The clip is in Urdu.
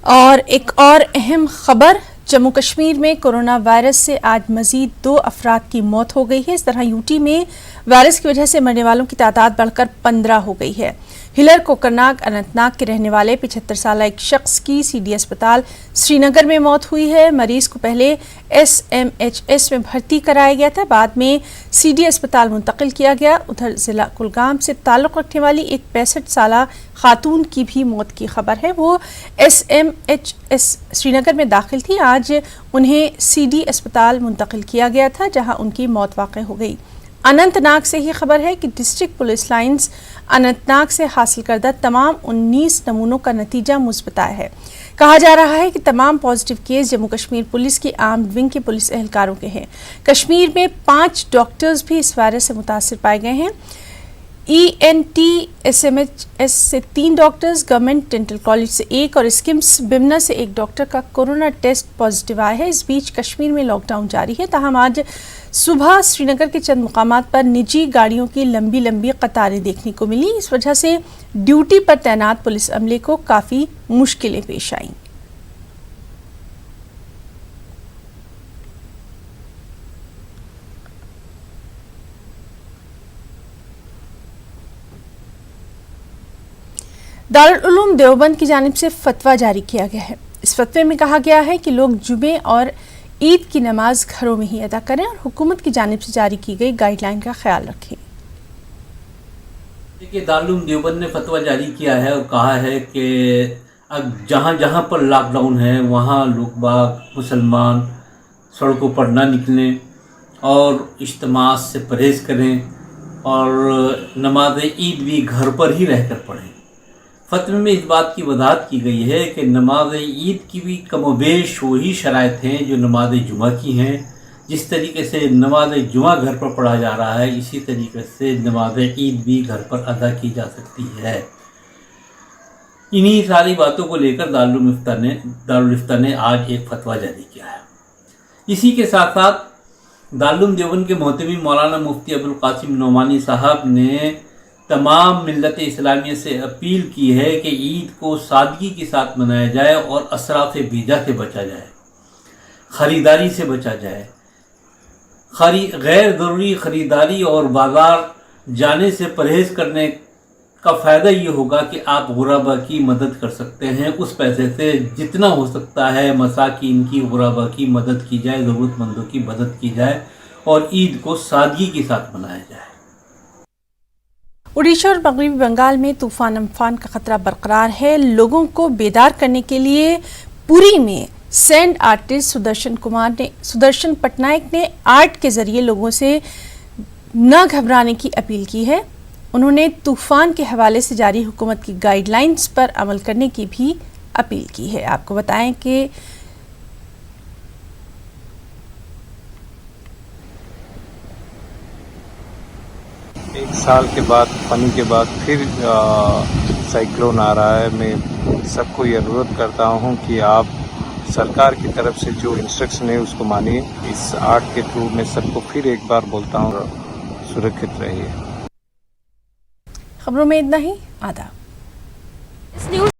اور ایک اور اہم خبر، جموں کشمیر میں کورونا وائرس سے آج مزید 2 افراد کی موت ہو گئی ہے۔ اس طرح یوٹی میں وائرس کی وجہ سے مرنے والوں کی تعداد بڑھ کر 15 ہو گئی ہے۔ ہلر کوکرناگ اننت ناگ کے رہنے والے 75 سالہ ایک شخص کی سی ڈی اسپتال سری نگر میں موت ہوئی ہے۔ مریض کو پہلے SMHS میں بھرتی کرایا گیا تھا، بعد میں سی ڈی اسپتال منتقل کیا گیا۔ ادھر ضلع کلگام سے تعلق رکھنے والی ایک 65 سالہ خاتون کی بھی موت کی خبر ہے۔ وہ SMHS سری نگر میں داخل تھی، آج انہیں سی ڈی اسپتال منتقل کیا گیا تھا جہاں ان کی موت واقع ہو گئی۔ اننت ناگ سے ہی خبر ہے کہ district police lines Anant Nag سے حاصل کردہ تمام 19 نمونوں کا نتیجہ مثبت آیا ہے۔ کہا جا رہا ہے کہ تمام positive case Jammu Kashmir police کی آرمڈ ونگ کے پولیس اہلکاروں کے ہیں۔ کشمیر میں 5 ڈاکٹرز بھی اس وائرس سے متاثر پائے گئے ہیں۔ ENT SMHS سے 3 ڈاکٹرز، گورنمنٹ ڈینٹل کالج سے 1 اور اسکمس بمنا سے 1 ڈاکٹر کا کورونا ٹیسٹ پازیٹیو آیا ہے۔ اس بیچ کشمیر میں لاک ڈاؤن جاری ہے، تاہم آج صبح سری نگر کے چند مقامات پر نجی گاڑیوں کی لمبی قطاریں دیکھنے کو ملی۔ اس وجہ سے ڈیوٹی پر تعینات پولیس عملے کو کافی مشکلیں پیش آئیں۔ دارالعلوم دیوبند کی جانب سے فتویٰ جاری کیا گیا ہے۔ اس فتوے میں کہا گیا ہے کہ لوگ جمعے اور عید کی نماز گھروں میں ہی ادا کریں اور حکومت کی جانب سے جاری کی گئی گائیڈ لائن کا خیال رکھیں۔ دیکھیے، دارالعلوم دیوبند نے فتویٰ جاری کیا ہے اور کہا ہے کہ جہاں جہاں پر لاک ڈاؤن ہے وہاں لوگ باغ مسلمان سڑکوں پر نہ نکلیں اور اجتماعات سے پرہیز کریں اور نماز عید بھی گھر پر ہی رہ کر پڑھیں۔ فتوے میں اس بات کی وضاحت کی گئی ہے کہ نماز عید کی بھی کم و بیش وہی شرائط ہیں جو نماز جمعہ کی ہیں۔ جس طریقے سے نماز جمعہ گھر پر پڑھا جا رہا ہے، اسی طریقے سے نماز عید بھی گھر پر ادا کی جا سکتی ہے۔ انہی ساری باتوں کو لے کر دارالفتہ نے آج ایک فتویٰ جاری کیا ہے۔ اسی کے ساتھ ساتھ دارالعلوم دیوبند کے محتمم مولانا مفتی ابوالقاسم نعمانی صاحب نے تمام ملت اسلامیہ سے اپیل کی ہے کہ عید کو سادگی کے ساتھ منایا جائے اور اسراف بیجا سے بچا جائے، خریداری سے بچا جائے۔ غیر ضروری خریداری اور بازار جانے سے پرہیز کرنے کا فائدہ یہ ہوگا کہ آپ غربا کی مدد کر سکتے ہیں۔ اس پیسے سے جتنا ہو سکتا ہے مساکین کی، غربا کی مدد کی جائے، ضرورت مندوں کی مدد کی جائے اور عید کو سادگی کے ساتھ منایا جائے۔ اڈیشہ اور مغربی بنگال میں طوفان امفان کا خطرہ برقرار ہے۔ لوگوں کو بیدار کرنے کے لیے پوری میں سینڈ آرٹسٹ سدرشن پٹنائک نے آرٹ کے ذریعے لوگوں سے نہ گھبرانے کی اپیل کی ہے۔ انہوں نے طوفان کے حوالے سے جاری حکومت کی گائیڈ لائنز پر عمل کرنے کی بھی اپیل کی ہے۔ آپ کو بتائیں کہ ایک سال کے بعد پانی کے بعد پھر سائیکلون آ رہا ہے۔ میں سب کو یہ انوروھ کرتا ہوں کہ آپ سرکار کی طرف سے جو انسٹرکشن ہے اس کو مانیے۔ اس آرٹ کے تھرو میں سب کو پھر ایک بار بولتا ہوں، سرکھت رہیے۔ خبروں میں اتنا ہی۔ آداب۔